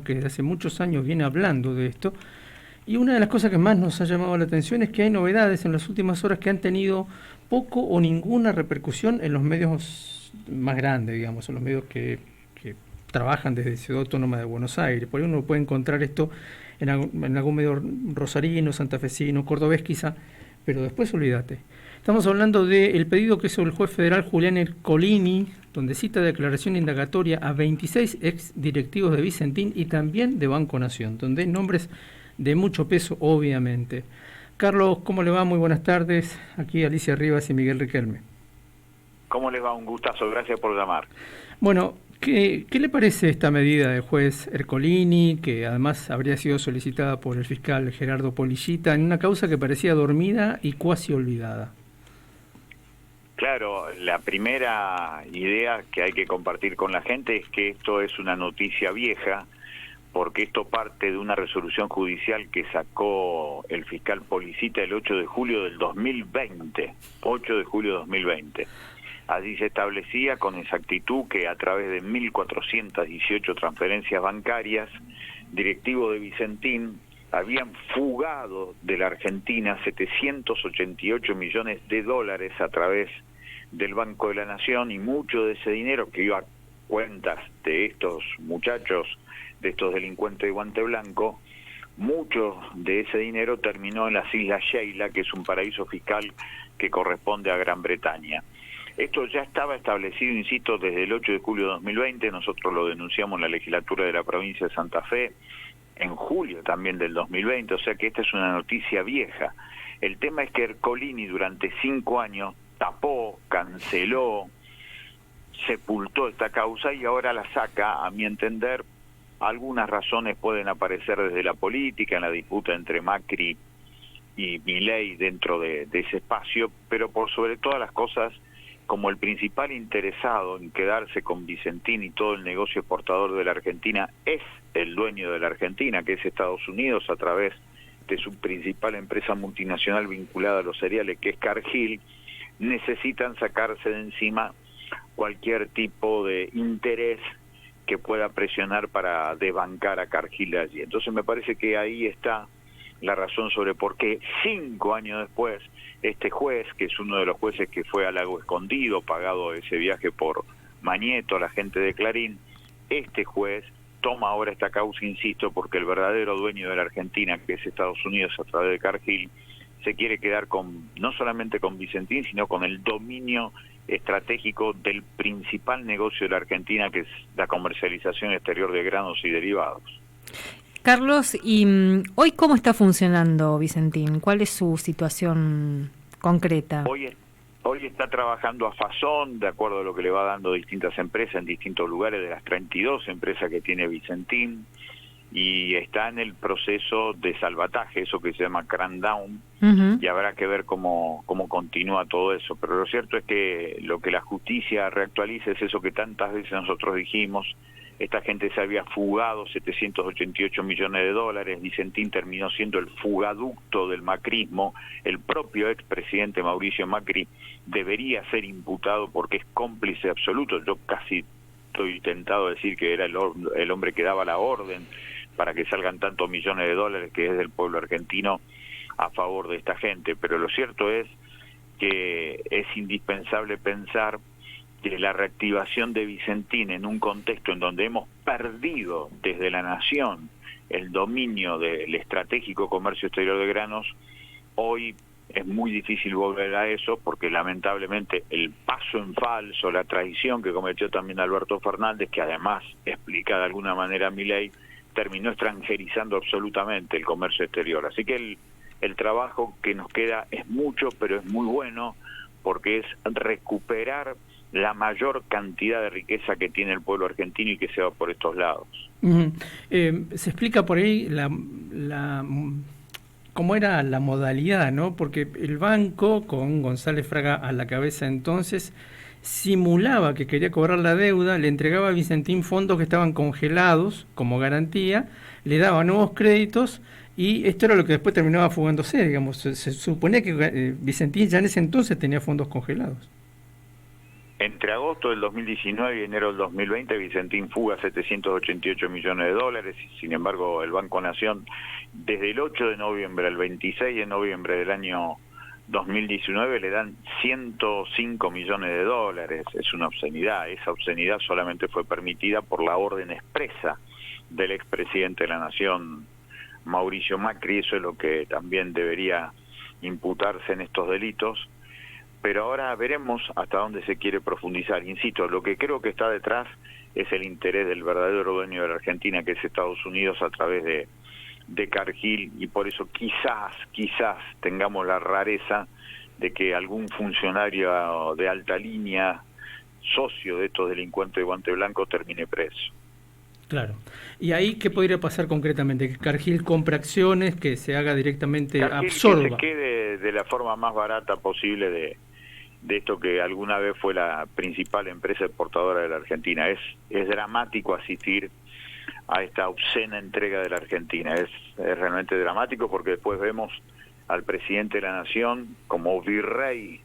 que desde hace muchos años viene hablando de esto, y una de las cosas que más nos ha llamado la atención es que hay novedades en las últimas horas que han tenido poco o ninguna repercusión en los medios más grandes, digamos, en los medios que trabajan desde Ciudad Autónoma de Buenos Aires. Por ahí uno puede encontrar esto en algún medio rosarino, santafesino, cordobés quizá, pero después olvídate. Estamos hablando del pedido que hizo el juez federal Julián Ercolini, donde cita declaración indagatoria a 26 ex directivos de Vicentín y también de Banco Nación, donde hay nombres de mucho peso, obviamente. Carlos, ¿cómo le va? Muy buenas tardes. Aquí Alicia Rivas y Miguel Riquelme. ¿Cómo les va? Un gustazo, gracias por llamar. Bueno, ¿qué le parece esta medida del juez Ercolini, que además habría sido solicitada por el fiscal Gerardo Polillita, en una causa que parecía dormida y cuasi olvidada? Claro, la primera idea que hay que compartir con la gente es que esto es una noticia vieja, porque esto parte de una resolución judicial que sacó el fiscal Polillita el 8 de julio del 2020, 8 de julio de 2020. Allí se establecía con exactitud que a través de 1.418 transferencias bancarias, directivos de Vicentín habían fugado de la Argentina 788 millones de dólares a través del Banco de la Nación, y mucho de ese dinero que iba a cuentas de estos muchachos, de estos delincuentes de guante blanco, mucho de ese dinero terminó en las Islas Sheila, que es un paraíso fiscal que corresponde a Gran Bretaña. Esto ya estaba establecido, insisto, desde el 8 de julio de 2020, nosotros lo denunciamos en la legislatura de la provincia de Santa Fe, en julio también del 2020, o sea que esta es una noticia vieja. El tema es que Ercolini durante 5 años tapó, canceló, sepultó esta causa y ahora la saca. A mi entender, algunas razones pueden aparecer desde la política, en la disputa entre Macri y Milei dentro de ese espacio, pero por sobre todas las cosas, como el principal interesado en quedarse con Vicentín y todo el negocio exportador de la Argentina es el dueño de la Argentina, que es Estados Unidos, a través de su principal empresa multinacional vinculada a los cereales, que es Cargill, necesitan sacarse de encima cualquier tipo de interés que pueda presionar para desbancar a Cargill allí. Entonces me parece que ahí está la razón sobre por qué 5 años después este juez, que es uno de los jueces que fue a Lago Escondido, pagado ese viaje por Mañeto, la gente de Clarín, este juez toma ahora esta causa, insisto, porque el verdadero dueño de la Argentina, que es Estados Unidos a través de Cargill, se quiere quedar con no solamente con Vicentín, sino con el dominio estratégico del principal negocio de la Argentina, que es la comercialización exterior de granos y derivados. Carlos, ¿y hoy cómo está funcionando Vicentín? ¿Cuál es su situación concreta? Hoy está trabajando a fazón, de acuerdo a lo que le va dando distintas empresas en distintos lugares de las 32 empresas que tiene Vicentín, y está en el proceso de salvataje, eso que se llama crackdown, y habrá que ver cómo continúa todo eso. Pero lo cierto es que lo que la justicia reactualiza es eso que tantas veces nosotros dijimos: esta gente se había fugado 788 millones de dólares, Vicentín terminó siendo el fugaducto del macrismo, el propio expresidente Mauricio Macri debería ser imputado porque es cómplice absoluto. Yo casi estoy tentado a decir que era el hombre que daba la orden para que salgan tantos millones de dólares que es del pueblo argentino a favor de esta gente. Pero lo cierto es que es indispensable pensar que la reactivación de Vicentín en un contexto en donde hemos perdido desde la nación el dominio del estratégico comercio exterior de granos, hoy es muy difícil volver a eso, porque lamentablemente el paso en falso, la traición que cometió también Alberto Fernández, que además explica de alguna manera Milei, terminó extranjerizando absolutamente el comercio exterior. Así que el trabajo que nos queda es mucho, pero es muy bueno, porque es recuperar la mayor cantidad de riqueza que tiene el pueblo argentino y que se va por estos lados. Se explica por ahí cómo era la modalidad, ¿no? Porque el banco, con González Fraga a la cabeza entonces, simulaba que quería cobrar la deuda, le entregaba a Vicentín fondos que estaban congelados como garantía, le daba nuevos créditos, y esto era lo que después terminaba fugándose, digamos. Se suponía que Vicentín ya en ese entonces tenía fondos congelados. Entre agosto del 2019 y enero del 2020, Vicentín fuga 788 millones de dólares. Sin embargo, el Banco Nación, desde el 8 de noviembre al 26 de noviembre del año 2019, le dan 105 millones de dólares. Es una obscenidad. Esa obscenidad solamente fue permitida por la orden expresa del expresidente de la Nación, Mauricio Macri. Eso es lo que también debería imputarse en estos delitos. Pero ahora veremos hasta dónde se quiere profundizar. Insisto, lo que creo que está detrás es el interés del verdadero dueño de la Argentina, que es Estados Unidos, a través de Cargill, y por eso quizás tengamos la rareza de que algún funcionario de alta línea, socio de estos delincuentes de guante blanco, termine preso. Claro. ¿Y ahí qué podría pasar concretamente? ¿Que Cargill compre acciones, que se haga directamente, absorba? Que se quede de la forma más barata posible de esto que alguna vez fue la principal empresa exportadora de la Argentina. Es dramático asistir a esta obscena entrega de la Argentina. Es realmente dramático, porque después vemos al presidente de la Nación como virrey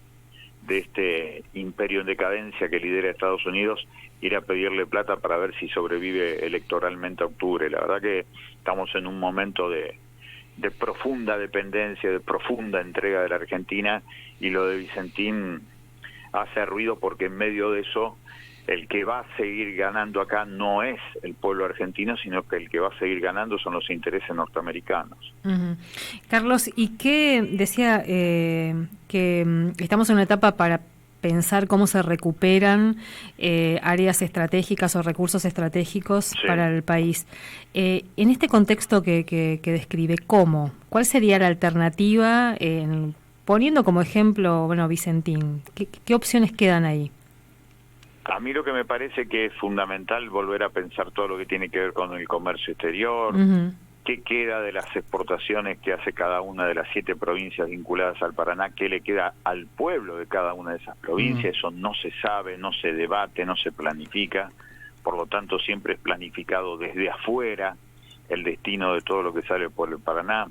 de este imperio en decadencia que lidera Estados Unidos, ir a pedirle plata para ver si sobrevive electoralmente a octubre. La verdad que estamos en un momento de profunda dependencia, de profunda entrega de la Argentina, y lo de Vicentín hace ruido, porque en medio de eso el que va a seguir ganando acá no es el pueblo argentino, sino que el que va a seguir ganando son los intereses norteamericanos. Uh-huh. Carlos, ¿y qué decía que estamos en una etapa para pensar cómo se recuperan áreas estratégicas o recursos estratégicos para el país? En este contexto que describe, ¿cuál sería la alternativa? Poniendo como ejemplo, Vicentín, ¿qué opciones quedan ahí? A mí lo que me parece que es fundamental volver a pensar todo lo que tiene que ver con el comercio exterior. ¿Qué queda de las exportaciones que hace cada una de las 7 provincias vinculadas al Paraná? ¿Qué le queda al pueblo de cada una de esas provincias? Eso no se sabe, no se debate, no se planifica. Por lo tanto, siempre es planificado desde afuera el destino de todo lo que sale por el Paraná.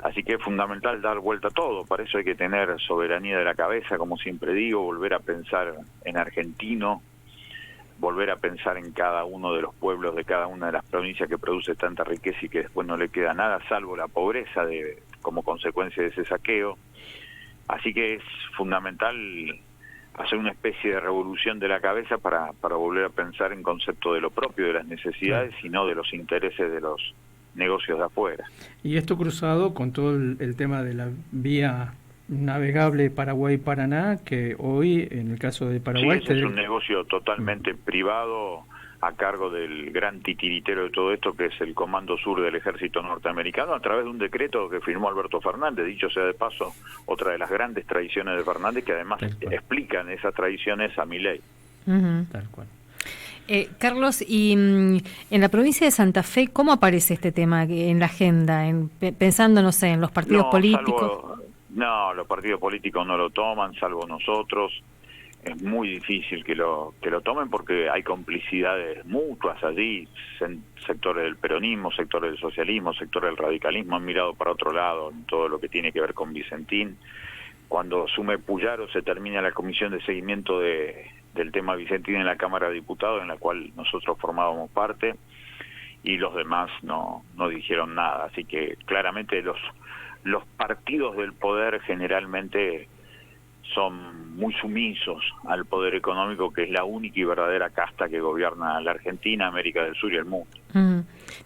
Así que es fundamental dar vuelta a todo. Para eso hay que tener soberanía de la cabeza, como siempre digo, volver a pensar en argentino, volver a pensar en cada uno de los pueblos de cada una de las provincias que produce tanta riqueza y que después no le queda nada, salvo la pobreza como consecuencia de ese saqueo. Así que es fundamental hacer una especie de revolución de la cabeza para volver a pensar en concepto de lo propio, de las necesidades, y no de los intereses de los negocios de afuera. Y esto cruzado con todo el tema de la vía navegable Paraguay-Paraná, que hoy, en el caso de Paraguay... Sí, es un negocio totalmente privado, a cargo del gran titiritero de todo esto, que es el Comando Sur del Ejército Norteamericano, a través de un decreto que firmó Alberto Fernández. Dicho sea de paso, otra de las grandes tradiciones de Fernández, que además explican esas tradiciones a Milei. Tal cual. Carlos, y en la provincia de Santa Fe, ¿cómo aparece este tema en la agenda? Pensando, no sé, en los partidos políticos. Los partidos políticos no lo toman, salvo nosotros. Es muy difícil que lo tomen, porque hay complicidades mutuas allí. Sectores del peronismo, sectores del socialismo, sectores del radicalismo han mirado para otro lado en todo lo que tiene que ver con Vicentín. Cuando asume Puyaro, se termina la comisión de seguimiento del tema Vicentín en la Cámara de Diputados, en la cual nosotros formábamos parte, y los demás no dijeron nada. Así que claramente los partidos del poder generalmente son muy sumisos al poder económico, que es la única y verdadera casta que gobierna la Argentina, América del Sur y el mundo.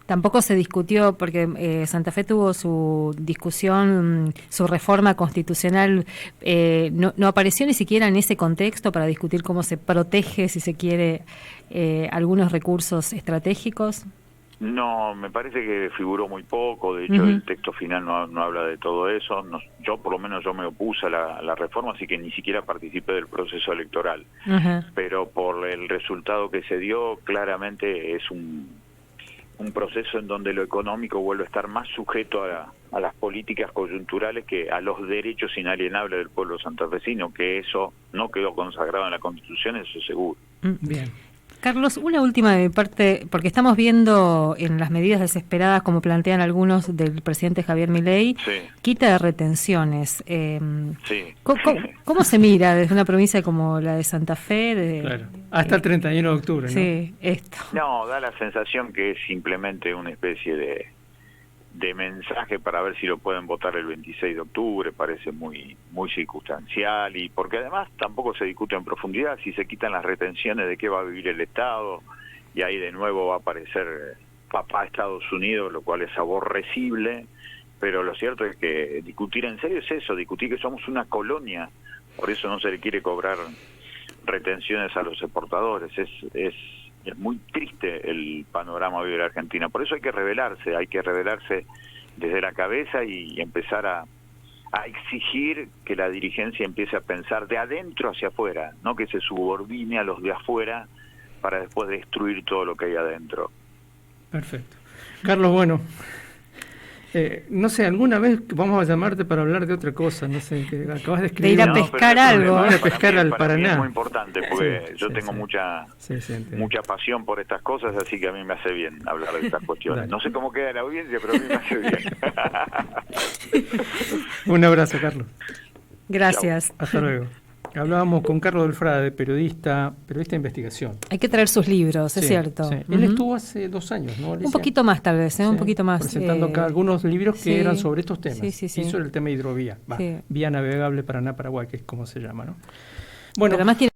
Tampoco se discutió, porque Santa Fe tuvo su discusión, su reforma constitucional, no apareció ni siquiera en ese contexto para discutir cómo se protege, si se quiere, algunos recursos estratégicos. No, me parece que figuró muy poco. De hecho, el texto final no habla de todo eso. Yo, por lo menos, me opuse a la reforma, así que ni siquiera participé del proceso electoral. Pero por el resultado que se dio, claramente es un proceso en donde lo económico vuelve a estar más sujeto a las políticas coyunturales que a los derechos inalienables del pueblo santafesino, que eso no quedó consagrado en la Constitución, eso es seguro. Bien. Carlos, una última de mi parte, porque estamos viendo en las medidas desesperadas, como plantean algunos del presidente Javier Milei, quita de retenciones. ¿Cómo se mira desde una provincia como la de Santa Fe? Claro, hasta el 31 de octubre, ¿no? Sí, esto. No, da la sensación que es simplemente una especie de mensaje para ver si lo pueden votar el 26 de octubre, parece muy circunstancial, y porque además tampoco se discute en profundidad si se quitan las retenciones de qué va a vivir el Estado, y ahí de nuevo va a aparecer papá Estados Unidos, lo cual es aborrecible, pero lo cierto es que discutir en serio es eso, discutir que somos una colonia, por eso no se le quiere cobrar retenciones a los exportadores, es muy triste el panorama hoy de la Argentina, por eso hay que rebelarse desde la cabeza y empezar a exigir que la dirigencia empiece a pensar de adentro hacia afuera, no que se subordine a los de afuera para después destruir todo lo que hay adentro. Perfecto. Carlos, bueno, no sé, alguna vez vamos a llamarte para hablar de otra cosa, no sé, que acabas de escribir. De ir a pescar algo. No, de pescar al Paraná. Es muy importante porque yo tengo mucha pasión por estas cosas, así que a mí me hace bien hablar de estas cuestiones. Dale. No sé cómo queda la audiencia, pero a mí me hace bien. Un abrazo, Carlos. Gracias. Chau. Hasta luego. Hablábamos con Carlos del Frade, periodista de investigación. Hay que traer sus libros, es cierto. Sí. Él estuvo hace 2 años, ¿no, Alicia? Un poquito más, tal vez, un poquito más. Presentando acá algunos libros que eran sobre estos temas. Sí. Y sobre el tema hidrovía. Sí. Vía navegable Paraná-Paraguay, que es como se llama, ¿no? Bueno, pero además tiene